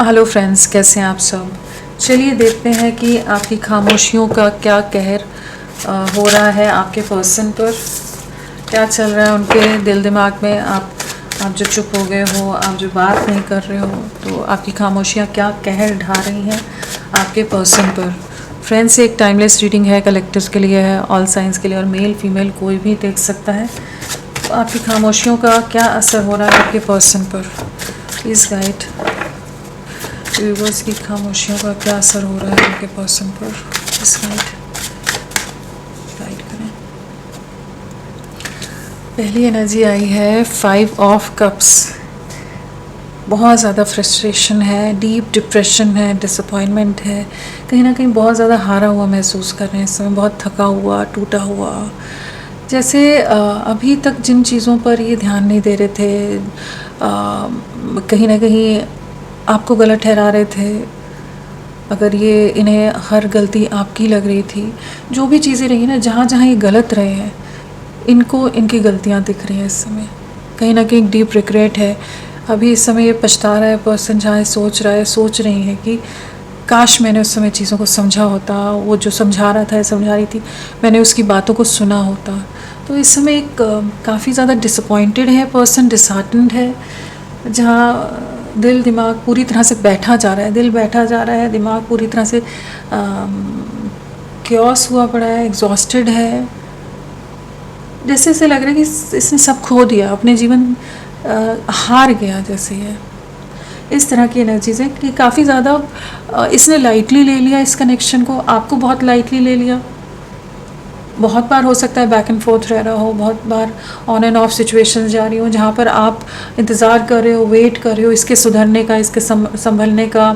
Hello friends, कैसे हैं आप सब। चलिए देखते हैं कि आपकी खामोशियों का क्या कहर हो रहा है आपके पर्सन पर। क्या चल रहा है उनके दिल दिमाग में। आप जो चुप हो गए हो, आप जो बात नहीं कर रहे हो, तो आपकी खामोशियाँ क्या कहर ढा रही हैं आपके पर्सन पर। फ्रेंड्स, एक टाइमलेस रीडिंग है, कलेक्टर्स के लिए है, ऑल साइंस के लिए, और मेल फीमेल कोई भी देख सकता है। तो आपकी खामोशियों का क्या असर हो रहा है आपके पर्सन पर। प्लीज़ गाइड व्यूअर्स की खामोशियों का क्या असर हो रहा है उनके पर्सन पर। इस गाइड करें। पहली एनर्जी आई है 5 ऑफ कप्स। बहुत ज़्यादा फ्रस्ट्रेशन है, डीप डिप्रेशन है, डिसअपॉइंटमेंट है, कहीं ना कहीं बहुत ज़्यादा हारा हुआ महसूस कर रहे हैं इस समय, बहुत थका हुआ, टूटा हुआ। जैसे अभी तक जिन चीज़ों पर ये ध्यान नहीं दे रहे थे, कहीं ना कहीं आपको गलत ठहरा रहे थे। अगर ये इन्हें हर गलती आपकी लग रही थी, जो भी चीज़ें रही ना, जहाँ जहाँ ये गलत रहे हैं, इनको इनकी गलतियाँ दिख रही हैं इस समय। कहीं ना कहीं डीप रिग्रेट है। अभी इस समय ये पछता रहा है पर्सन, जहाँ ये सोच रही है कि काश मैंने उस समय चीज़ों को समझा होता, वो जो समझा रहा था या समझा रही थी, मैंने उसकी बातों को सुना होता। तो इस समय एक काफ़ी ज़्यादा डिसअपॉइंटेड है पर्सन, डिसहार्टेंड है, जहाँ दिल दिमाग पूरी तरह से बैठा जा रहा है। दिल बैठा जा रहा है, दिमाग पूरी तरह से क्योस हुआ पड़ा है, एग्जॉस्टेड है। जैसे ऐसे लग रहा है कि इसने सब खो दिया, अपने जीवन हार गया जैसे है। इस तरह की एनर्जीज है कि काफ़ी ज़्यादा इसने लाइटली ले लिया इस कनेक्शन को, आपको बहुत लाइटली ले लिया। बहुत बार हो सकता है बैक एंड फोर्थ रह रहा हो, बहुत बार ऑन एंड ऑफ सिचुएशंस जा रही हो, जहाँ पर आप इंतज़ार कर रहे हो, वेट कर रहे हो इसके सुधरने का, इसके संभलने का।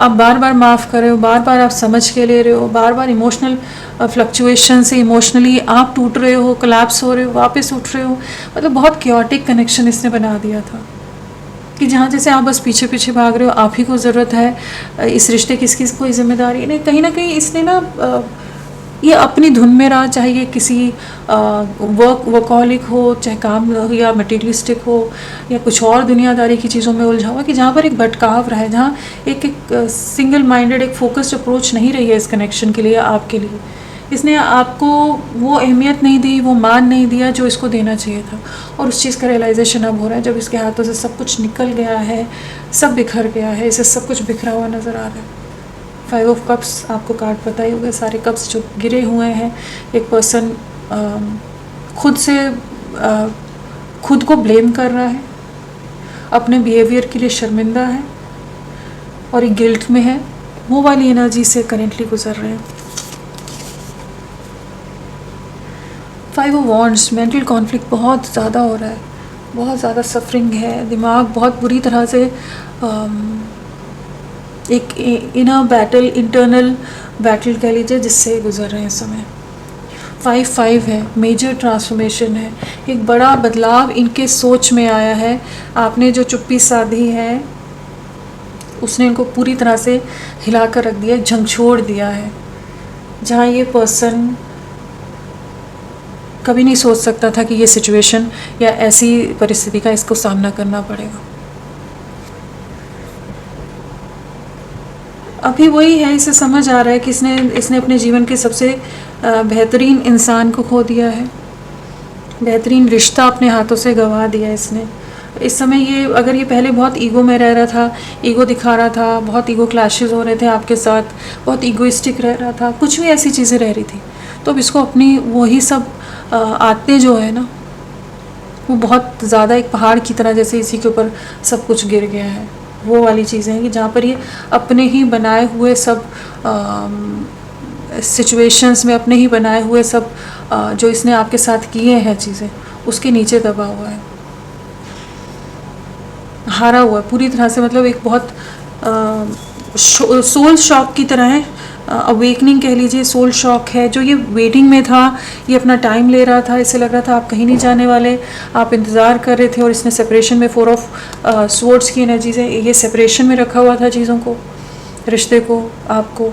आप बार बार माफ़ कर रहे हो, बार बार आप समझ के ले रहे हो, बार बार इमोशनल फ्लक्चुएशन से इमोशनली आप टूट रहे हो, कोलैप्स हो रहे हो, वापस उठ रहे हो। मतलब बहुत क्योटिक कनेक्शन इसने बना दिया था कि जहाँ जैसे आप बस पीछे पीछे भाग रहे हो, आप ही को ज़रूरत है, इस रिश्ते की इसकी कोई जिम्मेदारी नहीं। ना कहीं इसने ना ये अपनी धुन में रहा, चाहे ये किसी वर्कहॉलिक हो, चाहे काम हो, या मटेरियलिस्टिक हो, या कुछ और दुनियादारी की चीज़ों में उलझा हुआ, कि जहाँ पर एक भटकाव रहा है, जहाँ एक सिंगल माइंडेड, एक फोकस्ड अप्रोच नहीं रही है इस कनेक्शन के लिए, आपके लिए। इसने आपको वो अहमियत नहीं दी, वो मान नहीं दिया जो इसको देना चाहिए था। और उस चीज़ का रियलाइजेशन अब हो रहा है, जब इसके हाथों से सब कुछ निकल गया है, सब बिखर गया है, इसे सब कुछ बिखरा हुआ नज़र आ रहा है। 5 ऑफ कप्स आपको कार्ड पता ही होगा, सारे कप्स जो गिरे हुए हैं। एक पर्सन खुद को ब्लेम कर रहा है, अपने बिहेवियर के लिए शर्मिंदा है और एक गिल्ट में है। वो वाली एनर्जी से करेंटली गुजर रहे हैं। 5 ऑफ वॉन्ड्स, मेंटल कॉन्फ्लिक्ट बहुत ज़्यादा हो रहा है, बहुत ज़्यादा सफरिंग है, दिमाग बहुत बुरी तरह से एक इनर बैटल, इंटरनल बैटल कह लीजिए, जिससे गुजर रहे हैं इस समय। 5 है, मेजर ट्रांसफॉर्मेशन है, एक बड़ा बदलाव इनके सोच में आया है। आपने जो चुप्पी साधी है, उसने इनको पूरी तरह से हिला कर रख दिया, झंझोड़ दिया है। जहाँ ये पर्सन कभी नहीं सोच सकता था कि ये सिचुएशन या ऐसी परिस्थिति का इसको सामना करना पड़ेगा। अभी वही है, इसे समझ आ रहा है कि इसने अपने जीवन के सबसे बेहतरीन इंसान को खो दिया है, बेहतरीन रिश्ता अपने हाथों से गंवा दिया इसने। इस समय ये, अगर ये पहले बहुत ईगो में रह रहा था, ईगो दिखा रहा था, बहुत ईगो क्लैशेस हो रहे थे आपके साथ, बहुत ईगोइस्टिक रह रहा था, कुछ भी ऐसी चीज़ें रह रही थी, तो अब इसको अपनी वही सब आते जो है ना, वो बहुत ज़्यादा एक पहाड़ की तरह जैसे इसी के ऊपर सब कुछ गिर गया है। वो वाली चीज़ें हैं कि जहाँ पर ये अपने ही बनाए हुए सब सिचुएशंस में, अपने ही बनाए हुए सब जो इसने आपके साथ किए हैं चीज़ें, उसके नीचे दबा हुआ है, हारा हुआ है पूरी तरह से। मतलब एक बहुत सोल शॉक की तरह है, अवेकनिंग कह लीजिए, सोल शॉक है। जो ये वेटिंग में था, ये अपना टाइम ले रहा था, इसे लग रहा था आप कहीं नहीं जाने वाले, आप इंतज़ार कर रहे थे, और इसने सेपरेशन में 4 ऑफ स्वॉर्ड्स की एनर्जी से ये सेपरेशन में रखा हुआ था चीज़ों को, रिश्ते को, आपको।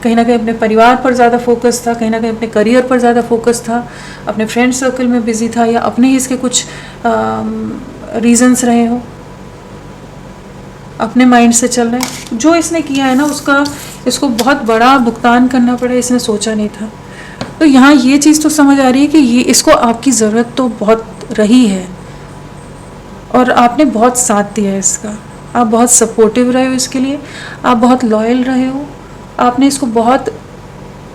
कहीं ना कहीं अपने परिवार पर ज़्यादा फोकस था, कहीं ना कहीं अपने करियर पर ज़्यादा फोकस था, अपने फ्रेंड सर्कल में बिजी था, या अपने ही इसके कुछ रीजंस रहे हो। अपने माइंड से चल रहा है। जो इसने किया है ना उसका इसको बहुत बड़ा भुगतान करना पड़ा, इसने सोचा नहीं था। तो यहाँ ये चीज़ तो समझ आ रही है कि ये इसको आपकी ज़रूरत तो बहुत रही है और आपने बहुत साथ दिया है इसका। आप बहुत सपोर्टिव रहे हो इसके लिए, आप बहुत लॉयल रहे हो, आपने इसको बहुत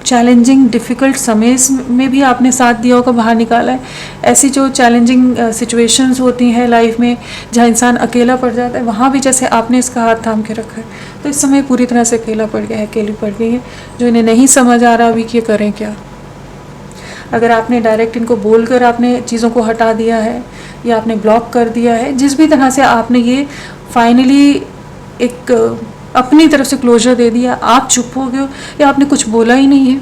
चैलेंजिंग डिफ़िकल्ट समय में भी आपने साथ दिया होगा, बाहर निकाला है। ऐसी जो चैलेंजिंग सिचुएशंस होती हैं लाइफ में जहाँ इंसान अकेला पड़ जाता है, वहाँ भी जैसे आपने इसका हाथ थाम के रखा है। तो इस समय पूरी तरह से अकेला पड़ गया है, अकेली पड़ गई है, जो इन्हें नहीं समझ आ रहा अभी कि ये करें क्या। अगर आपने डायरेक्ट इनको बोलकर आपने चीज़ों को हटा दिया है या आपने ब्लॉक कर दिया है, जिस भी तरह से आपने ये फाइनली एक अपनी तरफ से क्लोजर दे दिया, आप चुप हो गए हो या आपने कुछ बोला ही नहीं है,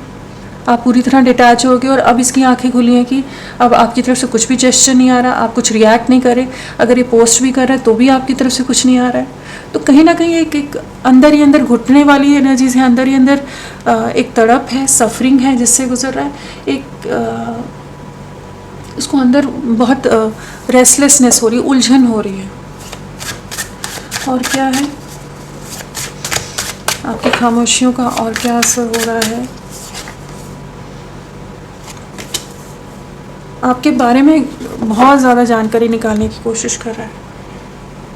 आप पूरी तरह डिटैच हो गए और अब इसकी आंखें खुली हैं कि अब आपकी तरफ से कुछ भी जेस्चर नहीं आ रहा, आप कुछ रिएक्ट नहीं करे। अगर ये पोस्ट भी कर रहा है तो भी आपकी तरफ से कुछ नहीं आ रहा है। तो कहीं ना कहीं एक अंदर ही अंदर घुटने वाली एनर्जीज है, अंदर ही अंदर एक तड़प है, सफरिंग है जिससे गुजर रहा है। एक उसको अंदर बहुत रेस्टलेसनेस हो रही है, उलझन हो रही है। और क्या है आपकी खामोशियों का और क्या असर हो रहा है? आपके बारे में बहुत ज़्यादा जानकारी निकालने की कोशिश कर रहा है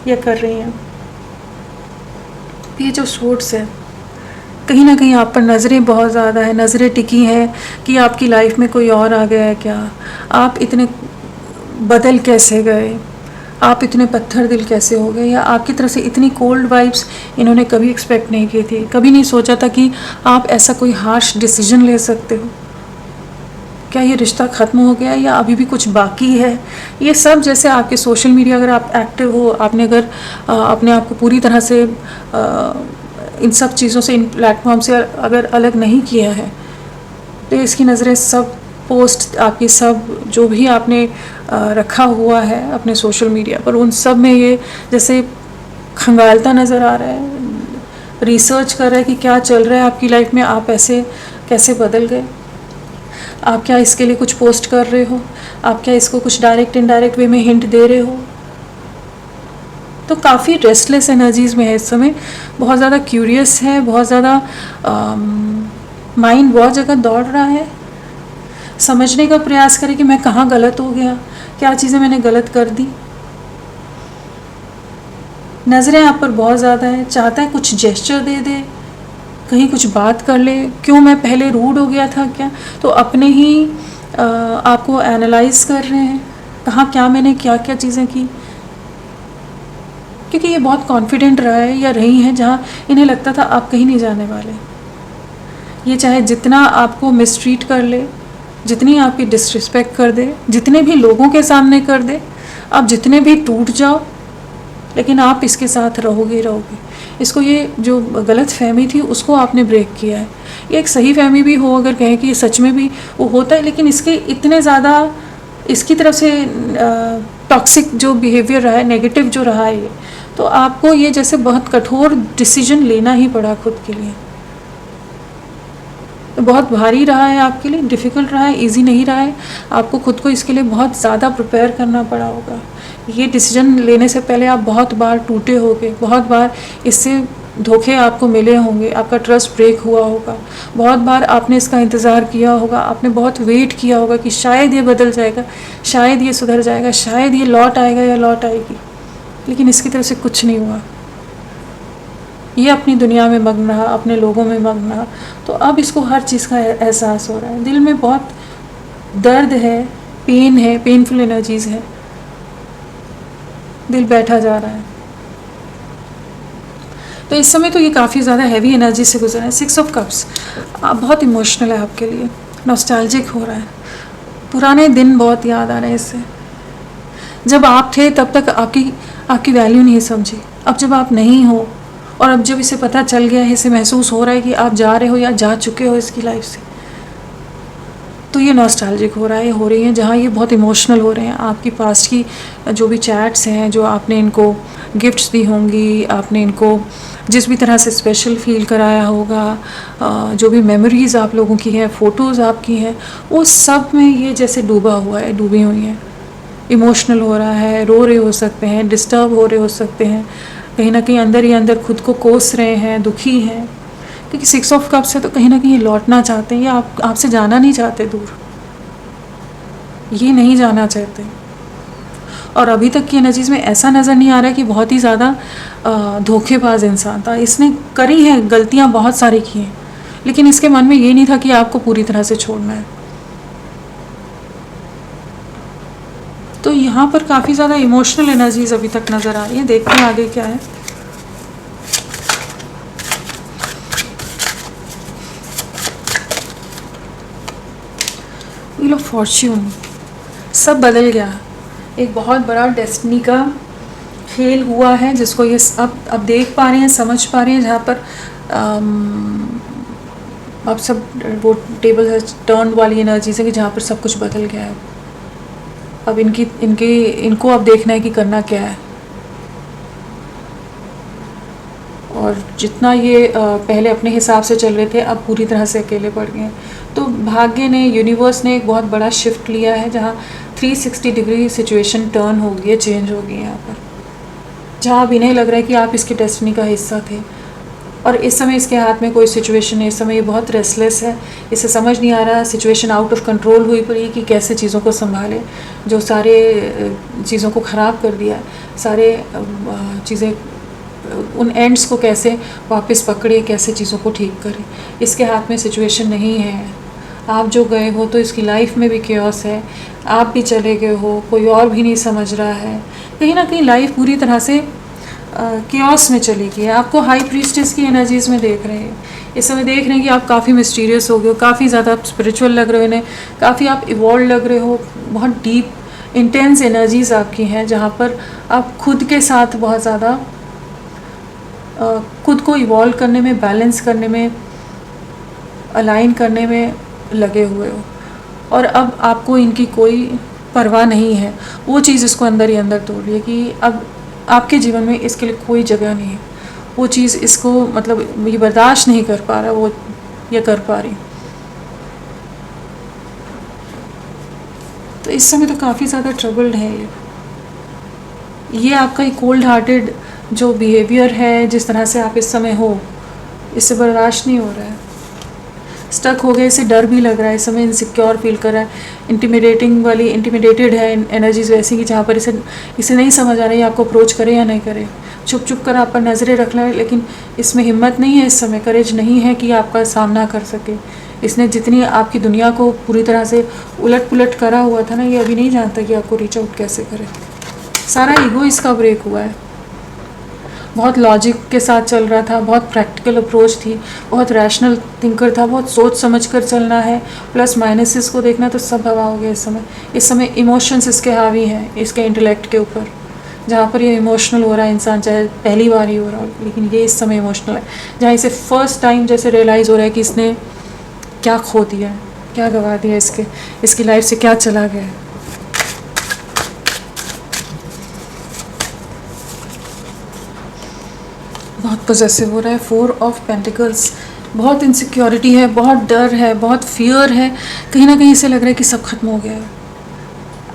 या कर रही हैं। ये जो सोर्स है कहीं ना कहीं आप पर नज़रें बहुत ज़्यादा है, नज़रें टिकी हैं कि आपकी लाइफ में कोई और आ गया है क्या, आप इतने बदल कैसे गए, आप इतने पत्थर दिल कैसे हो गए, या आपकी तरफ से इतनी कोल्ड वाइब्स इन्होंने कभी एक्सपेक्ट नहीं की थी। कभी नहीं सोचा था कि आप ऐसा कोई हार्श डिसीजन ले सकते हो। क्या ये रिश्ता ख़त्म हो गया या अभी भी कुछ बाकी है? ये सब जैसे आपके सोशल मीडिया अगर आप एक्टिव हो, आपने अगर अपने आप को पूरी तरह से इन सब चीज़ों से, इन प्लेटफॉर्म से अगर अलग नहीं किया है, तो इसकी नज़रें सब पोस्ट आपकी, सब जो भी आपने रखा हुआ है अपने सोशल मीडिया पर, उन सब में ये जैसे खंगालता नज़र आ रहा है, रिसर्च कर रहा है कि क्या चल रहा है आपकी लाइफ में, आप ऐसे कैसे बदल गए, आप क्या इसके लिए कुछ पोस्ट कर रहे हो, आप क्या इसको कुछ डायरेक्ट इनडायरेक्ट वे में हिंट दे रहे हो। तो काफ़ी रेस्टलेस एनर्जीज़ में है इस समय, बहुत ज़्यादा क्यूरियस है, बहुत ज़्यादा माइंड बहुत जगह दौड़ रहा है, समझने का प्रयास करे कि मैं कहाँ गलत हो गया, क्या चीज़ें मैंने गलत कर दी। नज़रें आप पर बहुत ज़्यादा है, चाहता है कुछ जेस्चर दे दे, कहीं कुछ बात कर ले, क्यों मैं पहले रूड हो गया था क्या, तो अपने ही आपको एनालाइज कर रहे हैं, कहाँ क्या मैंने क्या क्या चीज़ें की। क्योंकि ये बहुत कॉन्फिडेंट रहा है या रही हैं जहाँ इन्हें लगता था आप कहीं नहीं जाने वाले। ये चाहे जितना आपको मिसट्रीट कर ले, जितनी आपकी डिसरिस्पेक्ट कर दे, जितने भी लोगों के सामने कर दे, आप जितने भी टूट जाओ, लेकिन आप इसके साथ रहोगे रहोगे। इसको ये जो गलत फहमी थी उसको आपने ब्रेक किया है। ये एक सही फहमी भी हो अगर कहें कि ये सच में भी वो होता है, लेकिन इसके इतने ज़्यादा इसकी तरफ से टॉक्सिक जो बिहेवियर रहा है, नेगेटिव जो रहा है, ये तो आपको ये जैसे बहुत कठोर डिसीजन लेना ही पड़ा खुद के लिए। तो बहुत भारी रहा है आपके लिए, डिफ़िकल्ट रहा है, इजी नहीं रहा है। आपको खुद को इसके लिए बहुत ज़्यादा प्रिपेयर करना पड़ा होगा। ये डिसीजन लेने से पहले आप बहुत बार टूटे होंगे, बहुत बार इससे धोखे आपको मिले होंगे, आपका ट्रस्ट ब्रेक हुआ होगा, बहुत बार आपने इसका इंतज़ार किया होगा, आपने बहुत वेट किया होगा कि शायद ये बदल जाएगा, शायद ये सुधर जाएगा, शायद ये लौट आएगा या लौट आएगी, लेकिन इसकी तरफ से कुछ नहीं हुआ। ये अपनी दुनिया में मग्न रहा, अपने लोगों में मग्न रहा। तो अब इसको हर चीज़ का एहसास हो रहा है, दिल में बहुत दर्द है, पेन है, पेनफुल एनर्जीज़ है, दिल बैठा जा रहा है। तो इस समय तो ये काफ़ी ज़्यादा हैवी एनर्जी से गुजरा है। 6 ऑफ कप्स बहुत इमोशनल है आपके लिए, नॉस्टैल्जिक हो रहा है, पुराने दिन बहुत याद आ रहे हैं इससे। जब आप थे तब तक आपकी वैल्यू नहीं समझी, अब जब आप नहीं हो और अब जब इसे पता चल गया है, इसे महसूस हो रहा है कि आप जा रहे हो या जा चुके हो इसकी लाइफ से, तो ये नॉस्टैल्जिक हो रहा है, हो रही हैं जहाँ ये बहुत इमोशनल हो रहे हैं। आपकी पास्ट की जो भी चैट्स हैं, जो आपने इनको गिफ्ट्स दी होंगी, आपने इनको जिस भी तरह से स्पेशल फील कराया होगा, जो भी मेमोरीज़ आप लोगों की हैं, फ़ोटोज़ आपकी हैं, वो सब में ये जैसे डूबा हुआ है, डूबी हुई हैं। इमोशनल हो रहा है, रो रहे हो सकते हैं, डिस्टर्ब हो रहे हो सकते हैं, कहीं ना कहीं अंदर ही अंदर खुद को कोस रहे हैं, दुखी हैं, क्योंकि 6 ऑफ कप्स है तो कहीं ना कहीं लौटना चाहते हैं, या आपसे जाना नहीं चाहते दूर, ये नहीं जाना चाहते। और अभी तक की एनर्जीज में ऐसा नज़र नहीं आ रहा है कि बहुत ही ज़्यादा धोखेबाज इंसान था। इसने करी है गलतियाँ, बहुत सारी की हैं, लेकिन इसके मन में ये नहीं था कि आपको पूरी तरह से छोड़ना है। तो यहाँ पर काफ़ी ज़्यादा इमोशनल एनर्जीज अभी तक नज़र आ रही हैं। देखते हैं आगे क्या है। व्हील ऑफ फॉर्च्यून, सब बदल गया। एक बहुत बड़ा डेस्टिनी का खेल हुआ है जिसको ये अब देख पा रहे हैं, समझ पा रहे हैं, जहाँ पर अब सब वो टेबल है टर्न वाली एनर्जी से, कि जहाँ पर सब कुछ बदल गया है। अब इनको अब देखना है कि करना क्या है। और जितना ये पहले अपने हिसाब से चल रहे थे, अब पूरी तरह से अकेले पड़ गए हैं। तो भाग्य ने, यूनिवर्स ने एक बहुत बड़ा शिफ्ट लिया है, जहाँ 360 डिग्री सिचुएशन टर्न हो गई है, चेंज हो गई है यहाँ पर। जहाँ अब इन्हें लग रहा है कि आप इसकी डेस्टिनी का हिस्सा थे, और इस समय इसके हाथ में कोई सिचुएशन है। इस समय ये बहुत रेस्टलेस है, इसे समझ नहीं आ रहा, सिचुएशन आउट ऑफ कंट्रोल हुई पड़ी कि कैसे चीज़ों को संभाले, जो सारे चीज़ों को ख़राब कर दिया, सारे चीज़ें उन एंड्स को कैसे वापस पकड़े, कैसे चीज़ों को ठीक करें। इसके हाथ में सिचुएशन नहीं है। आप जो गए हो तो इसकी लाइफ में भी केओस है, आप भी चले गए हो, कोई और भी नहीं समझ रहा है। कहीं ना कहीं लाइफ पूरी तरह से केओस में चली गई है। आपको हाई प्रीस्टेस की एनर्जीज़ में देख रहे हैं, इस समय देख रहे हैं कि आप काफ़ी मिस्टीरियस हो गए हो, काफ़ी ज़्यादा आप स्पिरिचुअल लग रहे हो इन्हें, काफ़ी आप इवॉल्व लग रहे हो, बहुत डीप इंटेंस एनर्जीज़ आपकी हैं, जहाँ पर आप खुद के साथ बहुत ज़्यादा खुद को इवॉल्व करने में, बैलेंस करने में, अलाइन करने में लगे हुए हो। और अब आपको इनकी कोई परवाह नहीं है। वो चीज़ इसको अंदर ही अंदर तोड़ रही है कि अब आपके जीवन में इसके लिए कोई जगह नहीं है। वो चीज़ इसको मतलब ये बर्दाश्त नहीं कर पा रहा, वो ये कर पा रही। तो इस समय तो काफ़ी ज़्यादा ट्रबल्ड है ये आपका एक कोल्ड हार्टेड जो बिहेवियर है, जिस तरह से आप इस समय हो, इससे बर्दाश्त नहीं हो रहा है, स्टक हो गए। इसे डर भी लग रहा है, इस समय इनसिक्योर फील कर रहा है, इंटिमिडेटेड है एनर्जीज वैसी कि जहाँ पर इसे नहीं समझ आ रहा है आपको अप्रोच करे या नहीं करे। छुप छुप कर आप पर नज़रें रख रहा है, लेकिन इसमें हिम्मत नहीं है, इस समय करेज नहीं है कि आपका सामना कर सके। इसने जितनी आपकी दुनिया को पूरी तरह से उलट पुलट करा हुआ था ना, ये अभी नहीं जानता कि आपको रीच आउट कैसे करे। सारा ईगो इसका ब्रेक हुआ है। बहुत लॉजिक के साथ चल रहा था, बहुत प्रैक्टिकल अप्रोच थी, बहुत रैशनल थिंकर था, बहुत सोच समझ कर चलना है, प्लस माइनसेस को देखना, तो सब हवा हो गया इस समय इमोशंस इसके हावी हैं, इसके इंटेलेक्ट के ऊपर। जहाँ पर ये इमोशनल हो रहा है इंसान, चाहे पहली बार ही हो रहा हो, लेकिन ये इस समय इमोशनल है, जहाँ इसे फर्स्ट टाइम जैसे रियलाइज़ हो रहा है कि इसने क्या खो दिया है, क्या गवा दिया, इसकी लाइफ से क्या चला गया है। बहुत पॉजेसिव हो रहा है। 4 ऑफ पेंटिकल्स, बहुत इनसिक्योरिटी है, बहुत डर है, बहुत फियर है। कहीं ना कहीं इसे लग रहा है कि सब खत्म हो गया है।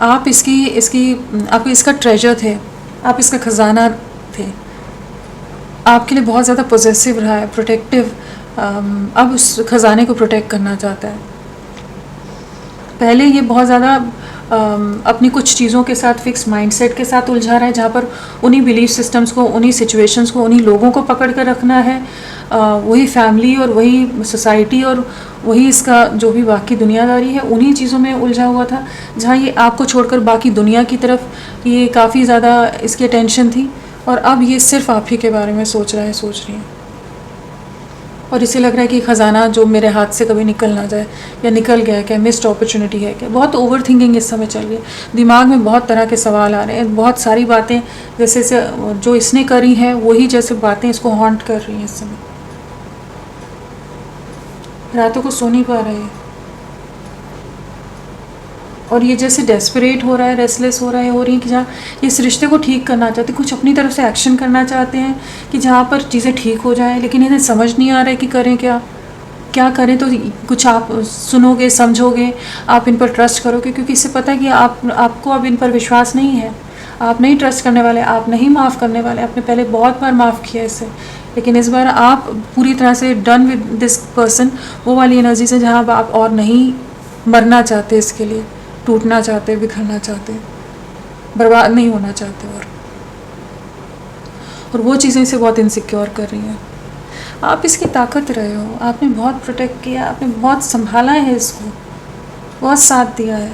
आप आप इसका ट्रेजर थे, आप इसका ख़जाना थे, आपके लिए बहुत ज़्यादा पॉजेसिव रहा है, प्रोटेक्टिव। अब उस ख़जाने को प्रोटेक्ट करना चाहता है। पहले ये बहुत ज़्यादा अपनी कुछ चीज़ों के साथ फिक्स माइंडसेट के साथ उलझा रहा है, जहाँ पर उन्हीं बिलीफ सिस्टम्स को, उन्हीं सिचुएशंस को, उन्हीं लोगों को पकड़ कर रखना है, वही फैमिली और वही सोसाइटी और वही इसका जो भी बाकी दुनियादारी है, उन्हीं चीज़ों में उलझा हुआ था, जहाँ ये आपको छोड़कर बाकी दुनिया की तरफ ये काफ़ी ज़्यादा इसकी अटेंशन थी। और अब ये सिर्फ आप ही के बारे में सोच रही है, और इसे लग रहा है कि ख़जाना जो मेरे हाथ से कभी निकल ना जाए, या निकल गया क्या, मिस्ड अपॉर्चुनिटी है क्या। बहुत ओवर थिंकिंग इस समय चल रही है, दिमाग में बहुत तरह के सवाल आ रहे हैं, बहुत सारी बातें जैसे जो इसने करी हैं वही जैसे बातें इसको हॉन्ट कर रही हैं इस समय। रातों को सो नहीं पा रहे हैं, और ये जैसे डेस्परेट हो रहा है, रेस्टलेस हो रही है कि जहाँ ये इस रिश्ते को ठीक करना चाहते, कुछ अपनी तरफ से एक्शन करना चाहते हैं कि जहाँ पर चीज़ें ठीक हो जाएं, लेकिन इन्हें समझ नहीं आ रहा है कि करें क्या करें। तो कुछ आप सुनोगे, समझोगे, आप इन पर ट्रस्ट करोगे, क्योंकि इससे पता है कि आपको अब इन पर विश्वास नहीं है। आप नहीं ट्रस्ट करने वाले, आप नहीं माफ़ करने वाले। आपने पहले बहुत बार माफ़ किया इसे, लेकिन इस बार आप पूरी तरह से डन विद दिस पर्सन। वो वाली एनर्जी से जहाँ आप और नहीं मरना चाहते, इसके लिए टूटना चाहते, बिखरना चाहते, बर्बाद नहीं होना चाहते, और वो चीज़ें इसे बहुत इनसिक्योर कर रही हैं। आप इसकी ताकत रहे हो, आपने बहुत प्रोटेक्ट किया, आपने बहुत संभाला है इसको, बहुत साथ दिया है।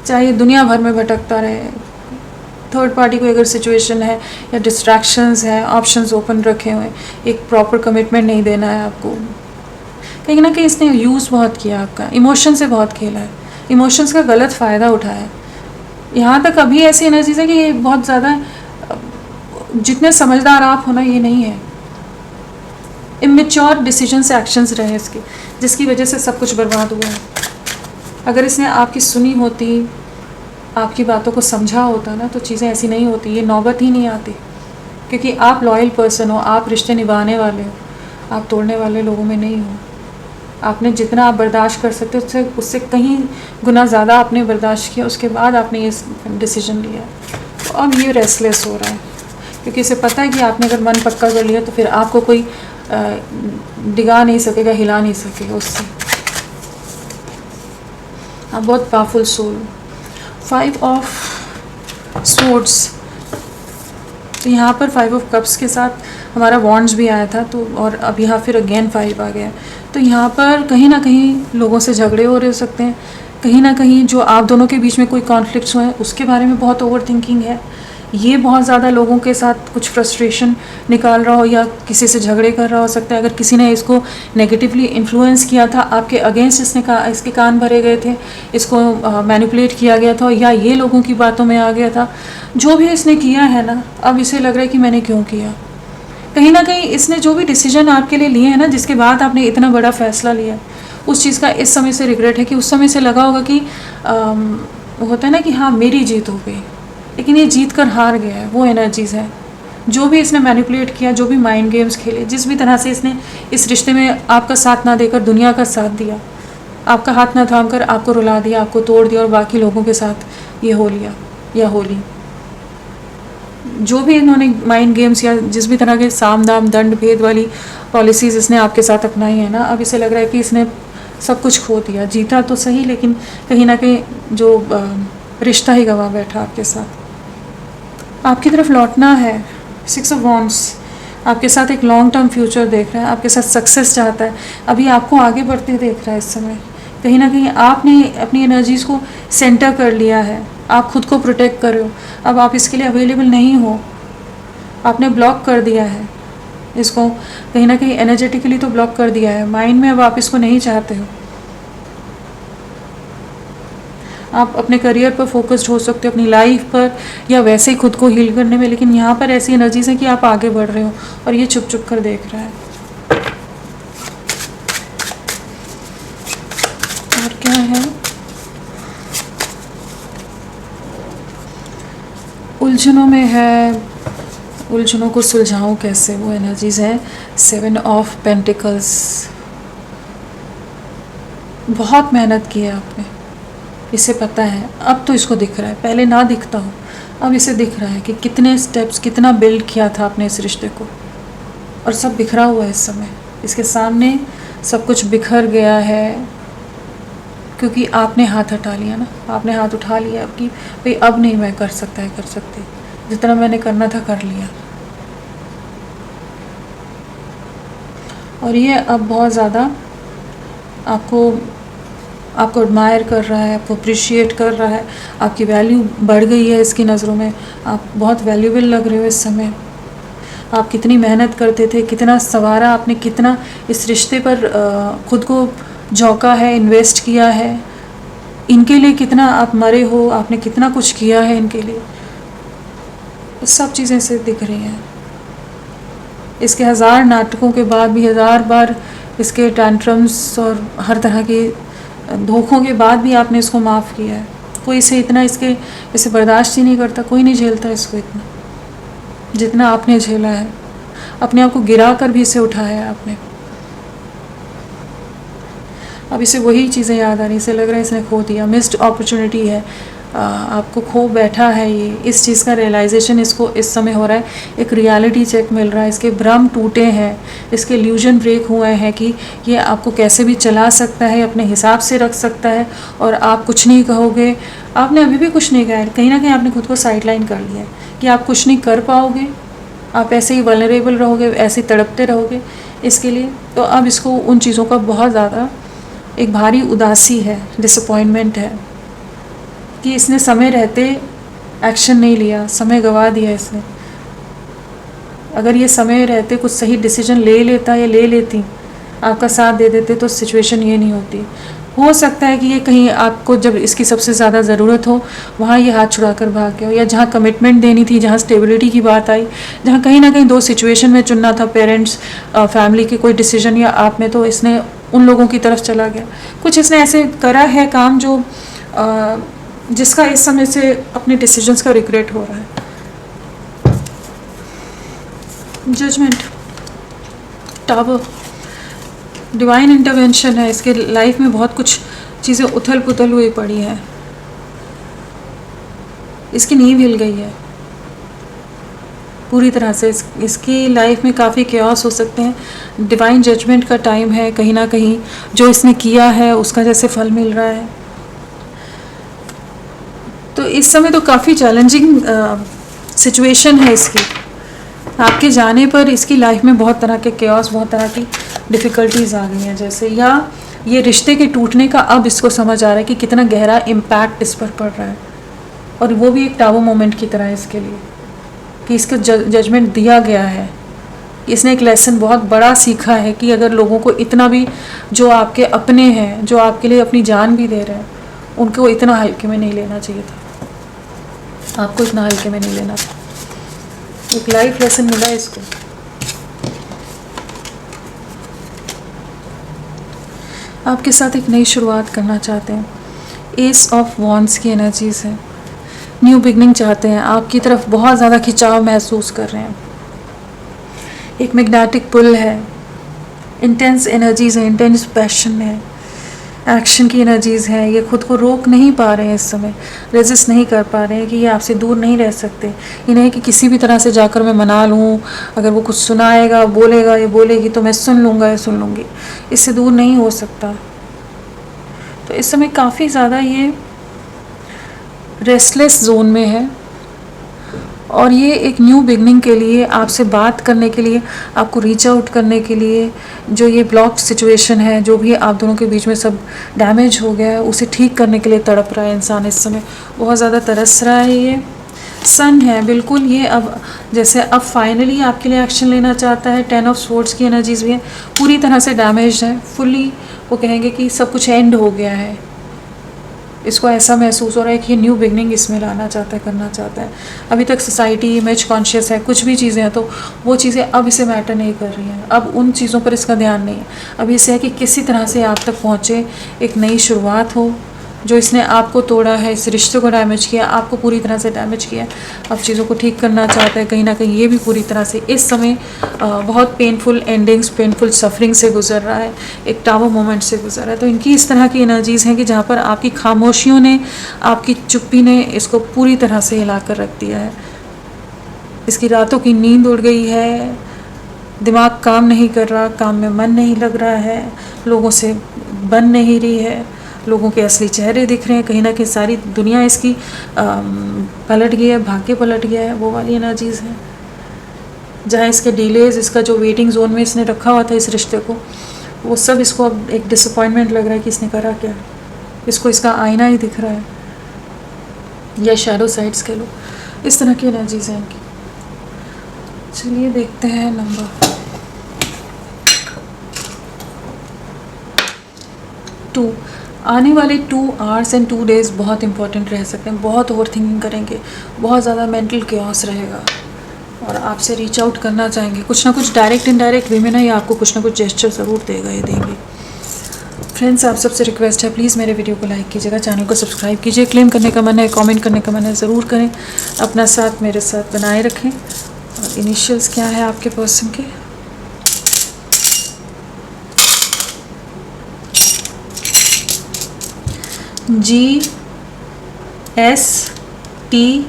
चाहे दुनिया भर में भटकता रहे, थर्ड पार्टी कोई अगर सिचुएशन है या डिस्ट्रैक्शंस है, ऑप्शंस ओपन रखे हुए, एक प्रॉपर कमिटमेंट नहीं देना है आपको। कहीं ना कहीं इसने यूज़ बहुत किया आपका, इमोशन से बहुत खेला है, इमोशंस का गलत फ़ायदा उठाया है। यहाँ तक अभी ऐसी एनर्जीज है कि ये बहुत ज़्यादा, जितने समझदार आप हो ना, ये नहीं है। इमेच्योर डिसीजन से एक्शंस रहे इसके, जिसकी वजह से सब कुछ बर्बाद हुआ है। अगर इसने आपकी सुनी होती, आपकी बातों को समझा होता ना, तो चीज़ें ऐसी नहीं होती, ये नौबत ही नहीं आती। क्योंकि आप लॉयल पर्सन हो, आप रिश्ते निभाने वाले हो, आप तोड़ने वाले लोगों में नहीं हो। आपने जितना आप बर्दाश्त कर सकते हो उससे कहीं गुना ज़्यादा आपने बर्दाश्त किया, उसके बाद आपने ये डिसीजन लिया। तो अब ये रेस्टलेस हो रहा है, क्योंकि इसे पता है कि आपने अगर मन पक्का कर लिया तो फिर आपको कोई डिगा नहीं सकेगा, हिला नहीं सकेगा उससे। आप बहुत पावरफुल सोल। 5 ऑफ स्वॉर्ड्स, तो यहाँ पर 5 ऑफ कप्स के साथ हमारा वॉन्ड्स भी आया था, तो और अब यहाँ फिर अगेन 5 आ गया। तो यहाँ पर कहीं ना कहीं लोगों से झगड़े हो रहे हो सकते हैं, कहीं ना कहीं जो आप दोनों के बीच में कोई कॉन्फ्लिक्ट्स हुए हैं उसके बारे में बहुत ओवर थिंकिंग है। ये बहुत ज़्यादा लोगों के साथ कुछ फ्रस्ट्रेशन निकाल रहा हो या किसी से झगड़े कर रहा हो सकता है। अगर किसी ने इसको नेगेटिवली इन्फ्लुएंस किया था, आपके अगेंस्ट इसके कान भरे गए थे, इसको मैनिपुलेट किया गया था, या ये लोगों की बातों में आ गया था, जो भी इसने किया है ना, अब इसे लग रहा है कि मैंने क्यों किया। कहीं ना कहीं इसने जो भी डिसीजन आपके लिए लिए हैं ना, जिसके बाद आपने इतना बड़ा फैसला लिया, उस चीज़ का इस समय से रिग्रेट है कि उस समय से लगा होगा कि होता है ना कि हाँ मेरी जीत हो गई, लेकिन ये जीत कर हार गया है। वो एनर्जीज़ है जो भी इसने मैनिपुलेट किया, जो भी माइंड गेम्स खेले, जिस भी तरह से इसने इस रिश्ते में आपका साथ ना देकर दुनिया का साथ दिया, आपका हाथ ना थाम कर आपको रुला दिया, आपको तोड़ दिया और बाकी लोगों के साथ ये हो लिया या होली, जो भी इन्होंने माइंड गेम्स या जिस भी तरह के साम दाम दंड भेद वाली पॉलिसीज़ इसने आपके साथ अपनाई है ना, अब इसे लग रहा है कि इसने सब कुछ खो दिया। जीता तो सही, लेकिन कहीं ना कहीं जो रिश्ता ही गंवा बैठा आपके साथ। आपकी तरफ लौटना है। 6 ऑफ वॉन्ड्स, आपके साथ एक लॉन्ग टर्म फ्यूचर देख रहा है, आपके साथ सक्सेस चाहता है, अभी आपको आगे बढ़ते देख रहा है इस समय। कहीं ना कहीं आपने अपनी एनर्जीज़ को सेंटर कर लिया है, आप खुद को प्रोटेक्ट कर रहे हो। अब आप इसके लिए अवेलेबल नहीं हो, आपने ब्लॉक कर दिया है इसको, कहीं ना कहीं एनर्जेटिकली तो ब्लॉक कर दिया है, माइंड में अब आप इसको नहीं चाहते हो। आप अपने करियर पर फोकस्ड हो सकते हो, अपनी लाइफ पर, या वैसे ही खुद को हील करने में, लेकिन यहाँ पर ऐसी एनर्जीज है कि आप आगे बढ़ रहे हो और ये छुप छुप कर देख रहा है। और क्या है, उलझनों में है, उलझनों को सुलझाऊं कैसे, वो एनर्जीज है। 7 ऑफ पेंटिकल्स, बहुत मेहनत की है आपने, इसे पता है, अब तो इसको दिख रहा है, पहले ना दिखता हो, अब इसे दिख रहा है कि कितने स्टेप्स, कितना बिल्ड किया था आपने इस रिश्ते को, और सब बिखरा हुआ है इस समय इसके सामने, सब कुछ बिखर गया है, क्योंकि आपने हाथ हटा लिया ना, आपने हाथ उठा लिया कि भाई अब नहीं मैं कर सकता है, कर सकती, जितना मैंने करना था कर लिया। और ये अब बहुत ज़्यादा आपको एडमायर कर रहा है, आपको अप्रिशिएट कर रहा है, आपकी वैल्यू बढ़ गई है इसकी नज़रों में, आप बहुत वैल्यूबल लग रहे हो इस समय। आप कितनी मेहनत करते थे, कितना सवारा आपने, कितना इस रिश्ते पर खुद को झोंका है, इन्वेस्ट किया है, इनके लिए कितना आप मरे हो, आपने कितना कुछ किया है इनके लिए, सब चीज़ें से दिख रही हैं। इसके 1000 नाटकों के बाद भी, 1000 बार इसके टैंट्रम्स और हर तरह के धोखों के बाद भी आपने इसको माफ़ किया है। कोई इसे बर्दाश्त ही नहीं करता, कोई नहीं झेलता इसको इतना जितना आपने झेला है। अपने आप को गिरा कर भी इसे उठाया है आपने। अब इसे वही चीज़ें याद आ रही, इसे लग रहा है इसने खो दिया, मिस्ड अपॉर्चुनिटी है। आपको खो बैठा है, ये इस चीज़ का रियलाइजेशन इसको इस समय हो रहा है, एक रियलिटी चेक मिल रहा है, इसके भ्रम टूटे हैं, इसके इल्यूजन ब्रेक हुए हैं कि ये आपको कैसे भी चला सकता है, अपने हिसाब से रख सकता है और आप कुछ नहीं कहोगे। आपने अभी भी कुछ नहीं कहा है, कहीं ना कहीं आपने खुद को साइडलाइन कर लिया है कि आप कुछ नहीं कर पाओगे, आप ऐसे ही वल्नरेबल रहोगे, ऐसे ही तड़पते रहोगे इसके लिए। तो अब इसको उन चीज़ों का बहुत ज़्यादा एक भारी उदासी है, डिसअपॉइंटमेंट है कि इसने समय रहते एक्शन नहीं लिया, समय गंवा दिया इसने। अगर ये समय रहते कुछ सही डिसीजन ले लेता या ले लेती, आपका साथ दे देते, तो सिचुएशन ये नहीं होती। हो सकता है कि ये कहीं आपको जब इसकी सबसे ज़्यादा ज़रूरत हो वहाँ ये हाथ छुड़ा कर भाग गया हो, या जहाँ कमिटमेंट देनी थी, जहाँ स्टेबिलिटी की बात आई, जहाँ कहीं ना कहीं दो सिचुएशन में चुनना था, पेरेंट्स फैमिली के कोई डिसीजन या आप में, तो इसने उन लोगों की तरफ चला गया। कुछ इसने ऐसे करा है काम जो जिसका इस समय से अपने डिसीजंस का रिग्रेट हो रहा है। जजमेंट, टावर, डिवाइन इंटरवेंशन है। इसके लाइफ में बहुत कुछ चीज़ें उथल पुथल हुई पड़ी हैं, इसकी नींव हिल गई है पूरी तरह से। इसकी लाइफ में काफ़ी केओस हो सकते हैं। डिवाइन जजमेंट का टाइम है, कहीं ना कहीं जो इसने किया है उसका जैसे फल मिल रहा है। तो इस समय तो काफ़ी चैलेंजिंग सिचुएशन है इसकी। आपके जाने पर इसकी लाइफ में बहुत तरह के केओस, बहुत तरह की डिफ़िकल्टीज आ गई हैं जैसे, या ये रिश्ते के टूटने का अब इसको समझ आ रहा है कि कितना गहरा इम्पैक्ट इस पर पड़ रहा है, और वो भी एक टावर मोमेंट की तरह है इसके लिए कि इसको जजमेंट दिया गया है। इसने एक लेसन बहुत बड़ा सीखा है कि अगर लोगों को इतना भी, जो आपके अपने हैं, जो आपके लिए अपनी जान भी दे रहे हैं, उनको इतना हल्के में नहीं लेना चाहिए था, आपको इतना हल्के में नहीं लेना था। एक लाइफ लेसन मिला है इसको। आपके साथ एक नई शुरुआत करना चाहते हैं। एस ऑफ वॉन्ड्स की एनर्जीज है, न्यू बिगनिंग चाहते हैं, आपकी तरफ बहुत ज़्यादा खिंचाव महसूस कर रहे हैं। एक मैग्नेटिक पुल है, इंटेंस एनर्जीज है, इंटेंस पैशन है, एक्शन की एनर्जीज़ है। ये खुद को रोक नहीं पा रहे हैं इस समय, रेजिस्ट नहीं कर पा रहे हैं कि ये आपसे दूर नहीं रह सकते। ये नहीं कि किसी भी तरह से जाकर मैं मना लूँ, अगर वो कुछ सुनाएगा, बोलेगा या बोलेगी तो मैं सुन लूँगा या सुन लूँगी, इससे दूर नहीं हो सकता। तो इस समय काफ़ी ज़्यादा ये रेस्टलेस जोन में है, और ये एक न्यू बिगनिंग के लिए, आपसे बात करने के लिए, आपको रीच आउट करने के लिए, जो ये ब्लॉक सिचुएशन है, जो भी आप दोनों के बीच में सब डैमेज हो गया है, उसे ठीक करने के लिए तड़प रहा है इंसान इस समय, बहुत ज़्यादा तरस रहा है। ये सन है बिल्कुल, ये अब जैसे अब फाइनली आपके लिए एक्शन लेना चाहता है। 10 ऑफ स्वॉर्ड्स की एनर्जीज भी है, पूरी तरह से डैमेज है, फुली वो कहेंगे कि सब कुछ एंड हो गया है। इसको ऐसा महसूस हो रहा है कि ये न्यू बिगनिंग इसमें लाना चाहता है, करना चाहता है। अभी तक सोसाइटी इमेज कॉन्शियस है, कुछ भी चीज़ें हैं, तो वो चीज़ें अब इसे मैटर नहीं कर रही हैं, अब उन चीज़ों पर इसका ध्यान नहीं है। अब इसे है कि किसी तरह से आप तक पहुँचे, एक नई शुरुआत हो। जो इसने आपको तोड़ा है, इस रिश्ते को डैमेज किया, आपको पूरी तरह से डैमेज किया, अब चीज़ों को ठीक करना चाहता है। कहीं ना कहीं ये भी पूरी तरह से इस समय बहुत पेनफुल एंडिंग्स, पेनफुल सफरिंग से गुजर रहा है, एक टावर मोमेंट से गुजर रहा है। तो इनकी इस तरह की एनर्जीज़ हैं कि जहाँ पर आपकी खामोशियों ने, आपकी चुप्पी ने इसको पूरी तरह से हिला कर रख दिया है। इसकी रातों की नींद उड़ गई है, दिमाग काम नहीं कर रहा, काम में मन नहीं लग रहा है, लोगों से बन नहीं रही है, लोगों के असली चेहरे दिख रहे हैं, कहीं ना कहीं सारी दुनिया इसकी पलट गई है, भाग्य पलट गया है, वो वाली एनर्जीज़ हैं। जहाँ इसके डिलेज, इसका जो वेटिंग जोन में इसने रखा हुआ था इस रिश्ते को, वो सब इसको अब एक डिसअपॉइंटमेंट लग रहा है कि इसने करा क्या। इसको इसका आईना ही दिख रहा है, या शैडो साइड्स कह लो, इस तरह की एनर्जीज़ हैं इनकी। चलिए देखते हैं नंबर 2। आने वाले 2 आवर्स एंड 2 डेज़ बहुत इंपॉर्टेंट रह सकते हैं। बहुत ओवर थिंकिंग करेंगे, बहुत ज़्यादा मेंटल केओस रहेगा, और आपसे रीच आउट करना चाहेंगे। कुछ ना कुछ डायरेक्ट इनडायरेक्ट वे में ना, ये आपको कुछ ना कुछ जेस्चर ज़रूर देगा, ये देंगे। फ्रेंड्स, आप सबसे रिक्वेस्ट है, प्लीज़ मेरे वीडियो को लाइक कीजिएगा, चैनल को सब्सक्राइब कीजिए। क्लेम करने का मन है, कमेंट करने का मन है, ज़रूर करें। अपना साथ मेरे साथ बनाए रखें। और इनिशियल्स क्या है आपके पर्सन के? STXAQPWDUKYNJ,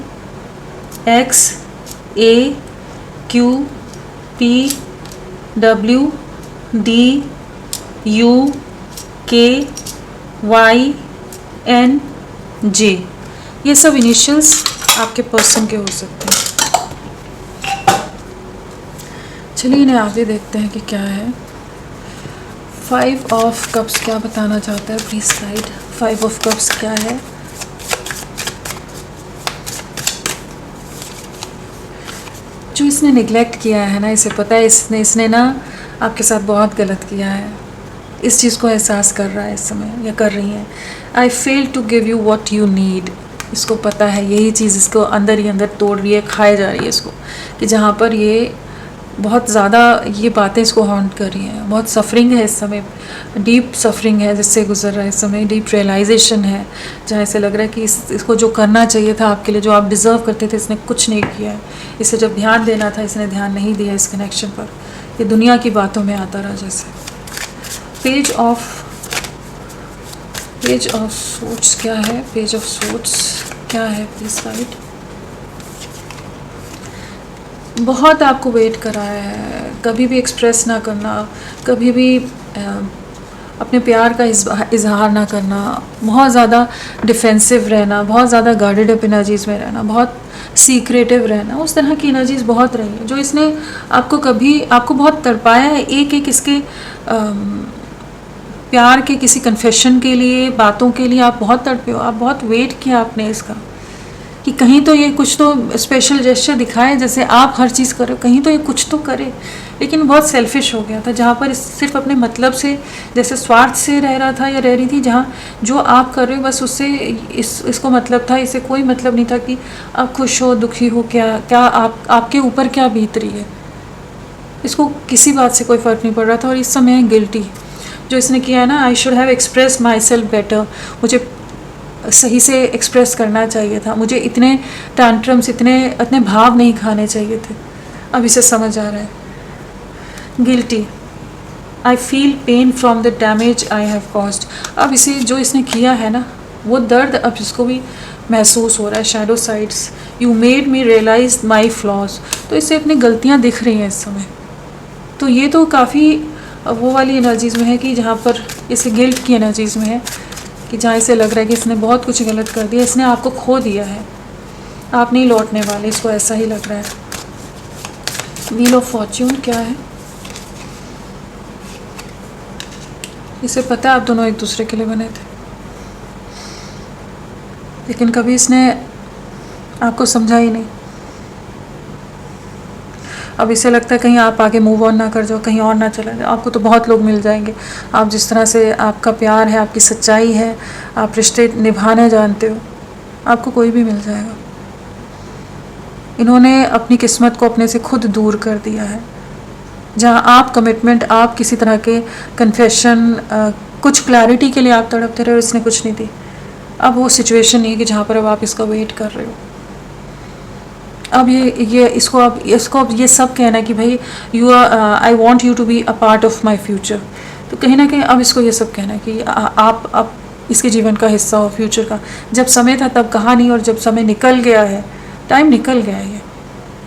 ये सब इनिशियल्स आपके पर्सन के हो सकते हैं। चलिए इन्हें आगे देखते हैं कि क्या है। 5 ऑफ कप्स क्या बताना चाहता है, प्लीज गाइड। 5 ऑफ कप्स क्या है? जो इसने निगलेक्ट किया है ना, इसे पता है इसने ना आपके साथ बहुत गलत किया है, इस चीज़ को एहसास कर रहा है इस समय, या कर रही है। I fail to give you what you need, इसको पता है यही चीज़ इसको अंदर ही अंदर तोड़ रही है, खाए जा रही है इसको, कि जहाँ पर ये बहुत ज़्यादा ये बातें इसको हॉन्ट कर रही हैं। बहुत सफरिंग है इस समय, डीप सफरिंग है जिससे गुजर रहा है इस समय, डीप रियलाइजेशन है, जहाँ ऐसे लग रहा है कि इसको जो करना चाहिए था आपके लिए, जो आप डिज़र्व करते थे, इसने कुछ नहीं किया है। इसे जब ध्यान देना था इसने ध्यान नहीं दिया इस कनेक्शन पर, ये दुनिया की बातों में आता रहा जैसे। पेज ऑफ सोर्ट्स क्या है? पेज ऑफ सोर्ट्स क्या है, प्लीज गाइड। बहुत आपको वेट कराया है, कभी भी एक्सप्रेस ना करना, कभी भी अपने प्यार का इजहार ना करना, बहुत ज़्यादा डिफेंसिव रहना, बहुत ज़्यादा गार्डेड अप एनर्जीज़ में रहना, बहुत सीक्रेटिव रहना, उस तरह की एनर्जीज़ बहुत रही है जो इसने आपको बहुत तड़पाया है। एक इसके प्यार के किसी कन्फेशन के लिए, बातों के लिए आप बहुत तड़पे हो, आप बहुत वेट किया आपने इसका, कि कहीं तो ये कुछ तो स्पेशल जेस्चर दिखाए, जैसे आप हर चीज़ करो, कहीं तो ये कुछ तो करे। लेकिन बहुत सेल्फिश हो गया था, जहाँ पर सिर्फ अपने मतलब से, जैसे स्वार्थ से रह रहा था या रह रही थी, जहाँ जो आप कर रहे हो बस उससे इसको मतलब था, इसे कोई मतलब नहीं था कि आप खुश हो, दुखी हो, क्या आपके ऊपर क्या बीत रही है, इसको किसी बात से कोई फ़र्क नहीं पड़ रहा था। और इस समय गिल्टी जो इसने किया है ना, आई should have express my self better, मुझे सही से एक्सप्रेस करना चाहिए था, मुझे इतने टैंट्रम्स, इतने भाव नहीं खाने चाहिए थे। अब इसे समझ आ रहा है। Guilty, I feel pain from the damage I have caused. अब इसे जो इसने किया है ना, वो दर्द अब इसको भी महसूस हो रहा है। Shadow sides, you made me realise my flaws, तो इसे अपनी गलतियाँ दिख रही हैं इस समय। तो ये तो काफ़ी वो वाली एनर्जीज़ में है कि जहाँ पर इसे गिल्ट की एनर्जीज़ में है, कि जहाँ इसे लग रहा है कि इसने बहुत कुछ गलत कर दिया, इसने आपको खो दिया है, आप नहीं लौटने वाले, इसको ऐसा ही लग रहा है। व्हील ऑफ फॉर्च्यून क्या है? इसे पता है आप दोनों एक दूसरे के लिए बने थे, लेकिन कभी इसने आपको समझा ही नहीं। अब इसे लगता है कहीं आप आगे मूव ऑन ना कर जाओ, कहीं और ना चला जाओ, आपको तो बहुत लोग मिल जाएंगे। आप जिस तरह से आपका प्यार है, आपकी सच्चाई है, आप रिश्ते निभाने जानते हो, आपको कोई भी मिल जाएगा। इन्होंने अपनी किस्मत को अपने से खुद दूर कर दिया है। जहाँ आप कमिटमेंट, आप किसी तरह के कन्फेशन, कुछ क्लैरिटी के लिए आप तड़पते रहे हो, इसने कुछ नहीं दी। अब वो सिचुएशन नहीं है कि जहाँ पर अब आप इसका वेट कर रहे हो। अब इसको अब ये सब कहना कि भाई I want you to be a part of my future, तो कहीं ना कहीं अब इसको ये सब कहना कि आप अब इसके जीवन का हिस्सा हो, फ्यूचर का। जब समय था तब कहा नहीं, और जब समय निकल गया है, टाइम निकल गया है,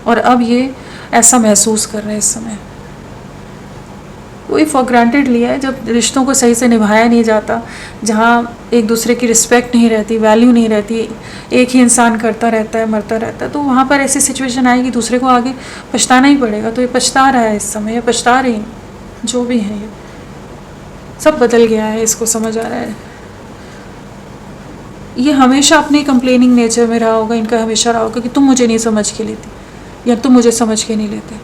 और अब ये ऐसा महसूस कर रहे हैं इस समय। कोई फॉर ग्रांटेड लिया है, जब रिश्तों को सही से निभाया नहीं जाता, जहाँ एक दूसरे की रिस्पेक्ट नहीं रहती, वैल्यू नहीं रहती, एक ही इंसान करता रहता है, मरता रहता है, तो वहाँ पर ऐसी सिचुएशन आएगी, दूसरे को आगे पछताना ही पड़ेगा। तो ये पछता रहा है इस समय, ये पछता रही हैं, जो भी है, ये सब बदल गया है, इसको समझ आ रहा है। ये हमेशा अपने कंप्लेनिंग नेचर में रहा होगा, इनका हमेशा रहा होगा कि तुम मुझे नहीं समझ के लेती, या तुम मुझे समझ के नहीं लेते,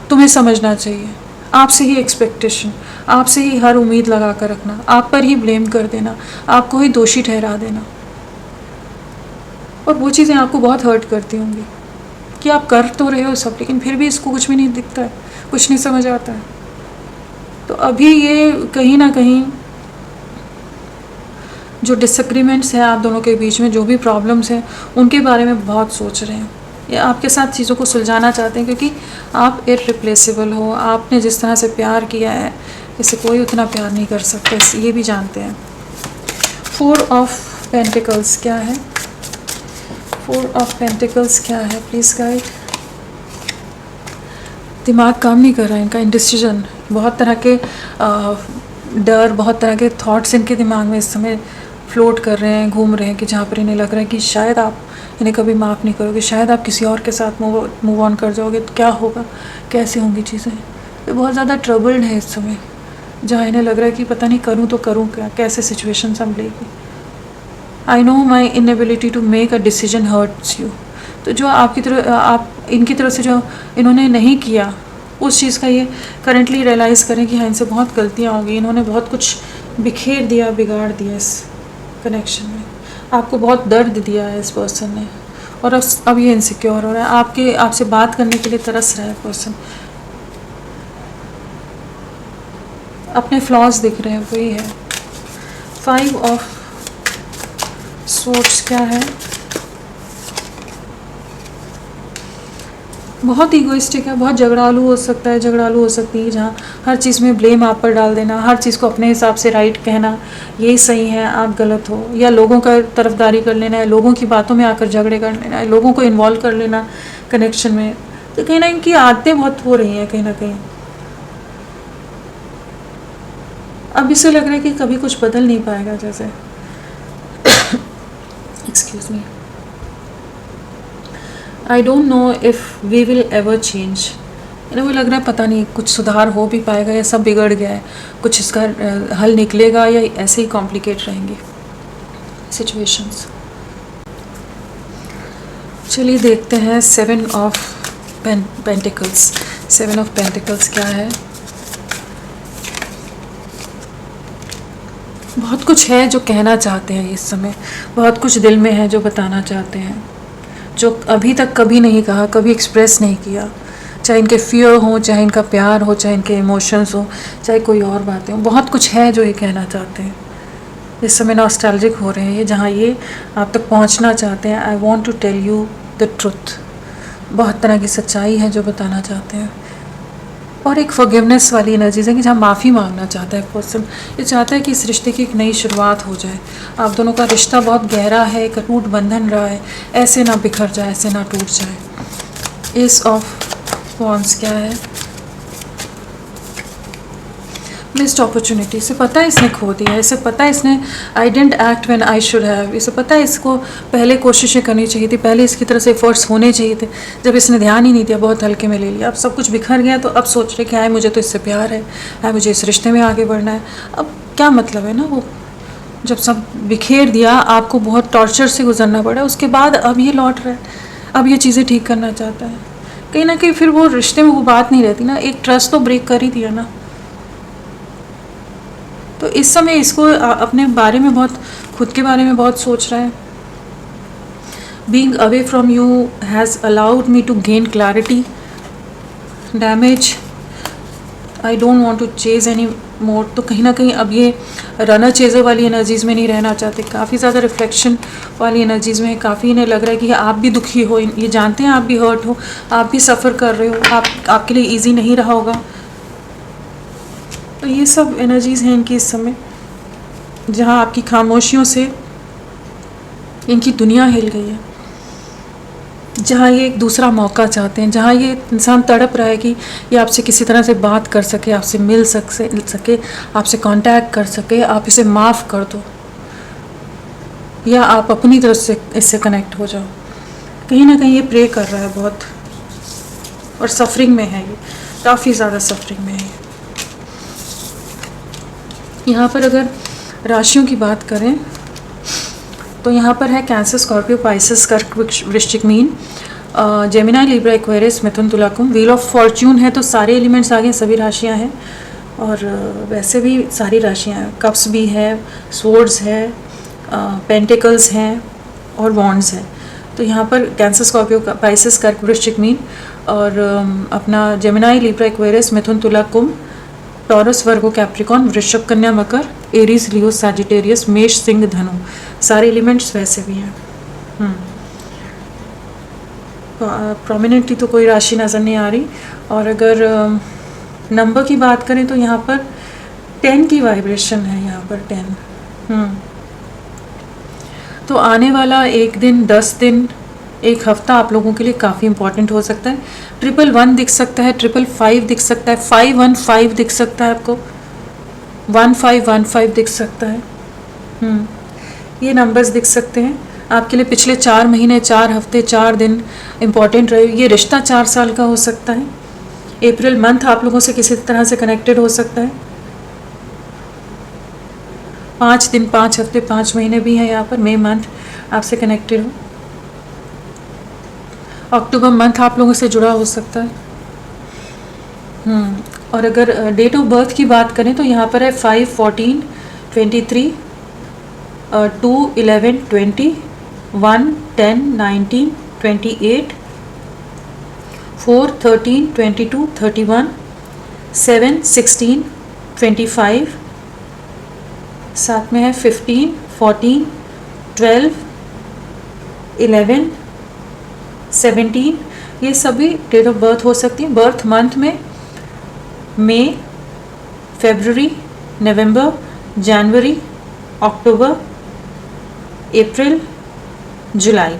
तुम्हें समझना चाहिए। आपसे ही एक्सपेक्टेशन, आपसे ही हर उम्मीद लगा कर रखना, आप पर ही ब्लेम कर देना, आपको ही दोषी ठहरा देना, और वो चीज़ें आपको बहुत हर्ट करती होंगी कि आप कर तो रहे हो सब, लेकिन फिर भी इसको कुछ भी नहीं दिखता है, कुछ नहीं समझ आता है। तो अभी ये कहीं ना कहीं जो डिसएग्रीमेंट्स हैं आप दोनों के बीच में, जो भी प्रॉब्लम्स हैं, उनके बारे में बहुत सोच रहे हैं, या आपके साथ चीज़ों को सुलझाना चाहते हैं, क्योंकि आप इररिप्लेसेबल हो। आपने जिस तरह से प्यार किया है, इसे कोई उतना प्यार नहीं कर सकता, ये भी जानते हैं। 4 ऑफ पेंटिकल्स क्या है? 4 ऑफ पेंटिकल्स क्या है प्लीज़ गाइड। दिमाग काम नहीं कर रहा है इनका, इंडिसीजन, बहुत तरह के डर, बहुत तरह के थॉट्स इनके दिमाग में इस समय फ्लोट कर रहे हैं, घूम रहे हैं, कि जहाँ पर इन्हें लग रहा है कि शायद आप इन्हें कभी माफ़ नहीं करोगे, शायद आप किसी और के साथ मूव ऑन कर जाओगे, तो क्या होगा, कैसे होंगी चीज़ें। ये बहुत ज़्यादा ट्रबल्ड है इस समय, जहाँ इन्हें लग रहा है कि पता नहीं करूँ तो करूँ क्या, कैसे सिचुएशन संभलेगी। I know my inability to make a decision hurts you. तो जो आपकी तरफ, आप इनकी तरफ से जो इन्होंने नहीं किया, उस चीज़ का ये करेंटली रियलाइज़ करें कि हाँ, इनसे बहुत गलतियाँ हो गई, इन्होंने बहुत कुछ बिखेर दिया, बिगाड़ दिया इस कनेक्शन में, आपको बहुत दर्द दिया है इस पर्सन ने, और अब ये इनसिक्योर हो रहा है, आपसे बात करने के लिए तरस रहा है पर्सन, अपने फ्लॉज दिख रहे हैं, वही है। 5 ऑफ सोर्ट्स क्या है, बहुत ईगोइस्टिक है, बहुत झगड़ालू हो सकता है, झगड़ालू हो सकती है, जहाँ हर चीज़ में ब्लेम आप पर डाल देना, हर चीज़ को अपने हिसाब से राइट कहना, यही सही है, आप गलत हो, या लोगों का तरफदारी कर लेना है, लोगों की बातों में आकर झगड़े कर लेना है, लोगों को इन्वॉल्व कर लेना कनेक्शन में। तो कहीं ना इनकी आदतें बहुत हो रही हैं कहीं ना कहीं। अब इसे लग रहा है कि कभी कुछ बदल नहीं पाएगा, जैसे excuse me, I don't know if we will ever change. इन्हें वो लग रहा है पता नहीं कुछ सुधार हो भी पाएगा या सब बिगड़ गया है, कुछ इसका हल निकलेगा या ऐसे ही कॉम्प्लिकेट रहेंगी सिचुएशंस। चलिए देखते हैं 7 ऑफ पेंटिकल्स। 7 ऑफ पेंटिकल्स क्या है। बहुत कुछ है जो कहना चाहते हैं इस समय, बहुत कुछ दिल में है जो बताना चाहते हैं, जो अभी तक कभी नहीं कहा, कभी एक्सप्रेस नहीं किया, चाहे इनके फियर हो, चाहे इनका प्यार हो, चाहे इनके इमोशंस हो, चाहे कोई और बातें हो, बहुत कुछ है जो ये कहना चाहते हैं। इस समय नॉस्टैल्जिक हो रहे हैं ये, जहाँ ये आप तक पहुँचना चाहते हैं। I want to tell you the truth, बहुत तरह की सच्चाई है जो बताना चाहते हैं, और एक फॉरगिवनेस वाली एनर्जीज है कि जहाँ माफ़ी मांगना चाहता है पर्सन। ये चाहता है कि इस रिश्ते की एक नई शुरुआत हो जाए, आप दोनों का रिश्ता बहुत गहरा है, एक अटूट बंधन रहा है, ऐसे ना बिखर जाए, ऐसे ना टूट जाए। एस ऑफ वॉन्ड्स क्या है, मिस्ड अपॉर्चुनिटी। इसे पता है इसने खो दिया, इसे पता है इसने I didn't act when I should have, इसे पता है इसको पहले कोशिशें करनी चाहिए थी, पहले इसकी तरफ से एफर्ट्स होने चाहिए थे, जब इसने ध्यान ही नहीं दिया, बहुत हल्के में ले लिया। अब सब कुछ बिखर गया तो अब सोच रहे कि हाय मुझे तो इससे प्यार है, मुझे इस रिश्ते में आगे बढ़ना है। अब क्या मतलब है ना, वो जब सब बिखेर दिया, आपको बहुत टॉर्चर से गुजरना पड़ा, उसके बाद अब ये लौट रहा है, अब ये चीज़ें ठीक करना चाहता है। कहीं ना कहीं फिर वो रिश्ते में वो बात नहीं रहती ना, एक ट्रस्ट तो ब्रेक कर ही दिया ना। तो इस समय इसको अपने बारे में बहुत, खुद के बारे में बहुत सोच रहा है। Being away from you has allowed me to gain clarity, damage, I don't want to chase any more. तो कहीं ना कहीं अब ये रनर चेजर वाली एनर्जीज़ में नहीं रहना चाहते, काफ़ी ज़्यादा रिफ्लेक्शन वाली एनर्जीज़ में, काफ़ी इन्हें लग रहा है कि आप भी दुखी हो, ये जानते हैं आप भी हर्ट हो, आप भी सफ़र कर रहे हो, आपके लिए ईजी नहीं रहा होगा। तो ये सब एनर्जीज़ हैं इनकी इस समय, जहाँ आपकी खामोशियों से इनकी दुनिया हिल गई है, जहाँ ये एक दूसरा मौका चाहते हैं, जहाँ ये इंसान तड़प रहा है कि ये आपसे किसी तरह से बात कर सके, आपसे मिल सके, आपसे कांटेक्ट कर सके, आप इसे माफ़ कर दो, या आप अपनी तरफ से इससे कनेक्ट हो जाओ। कहीं ना कहीं ये प्रे कर रहा है बहुत, और सफरिंग में है ये, काफ़ी ज़्यादा सफरिंग में है। यहाँ पर अगर राशियों की बात करें तो यहाँ पर है कैंसर, स्कॉर्पियो, पाइसेस, कर्क, वृश्चिक, मीन, जेमिनाई, लिब्रा, एक्वेरियस, मिथुन, तुला, कुंभ। व्हील ऑफ फॉर्च्यून है तो सारे एलिमेंट्स आ गए, सभी राशियाँ हैं, और वैसे भी सारी राशियाँ हैं, कप्स भी है, स्वॉर्ड्स है, पेंटिकल्स हैं और वॉन्ड्स है। तो यहाँ पर कैंसर, स्कॉर्पियो, पाइसेस, कर्क, वृश्चिक, मीन, और अपना जेमिनाई, लिब्रा, एक्वेरियस, मिथुन, तुला, कुंभ, टॉरस, वर्गो, कैप्रिकॉन, वृषभ, कन्या, मकर, एरीज, लियो, सैजिटेरियस, मेष, सिंह, धनु, सारे एलिमेंट्स वैसे भी हैं। प्रोमिनेंटली तो कोई राशि नज़र नहीं आ रही। और अगर नंबर की बात करें तो यहाँ पर 10 की वाइब्रेशन है, यहाँ पर 10। तो आने वाला 1 दिन, 10 दिन, एक हफ्ता आप लोगों के लिए काफ़ी इंपॉर्टेंट हो सकता है। 111 दिख सकता है, 555 दिख सकता है, 515 दिख सकता है, आपको 1515 दिख सकता है। ये नंबर्स दिख सकते हैं आपके लिए। पिछले 4 महीने, 4 हफ्ते, 4 दिन इम्पॉर्टेंट रहे। ये रिश्ता 4 साल का हो सकता है। अप्रैल मंथ आप लोगों से किसी तरह से कनेक्टेड हो सकता है। 5 दिन, 5 हफ्ते, 5 महीने भी हैं यहाँ पर। मई मंथ आपसे कनेक्टेड हो। अक्टूबर मंथ आप लोगों से जुड़ा हो सकता है। और अगर डेट ऑफ बर्थ की बात करें तो यहाँ पर है 5, 14, 23, 2, 11, 20, 1, 10, 19, 28, 4, 13, 22, 31, 7, 16, 25, साथ में है 15, 14, 12, 11, 17। ये सभी डेट ऑफ बर्थ हो सकती है। बर्थ मंथ में मई, फरवरी, नवंबर, जनवरी, अक्टूबर, अप्रैल, जुलाई,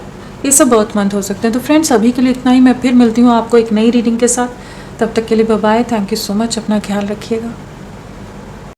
ये सब बर्थ मंथ हो सकते हैं। तो फ्रेंड्स, अभी के लिए इतना ही। मैं फिर मिलती हूँ आपको एक नई रीडिंग के साथ। तब तक के लिए bye bye. Thank you so much. अपना ख्याल रखिएगा।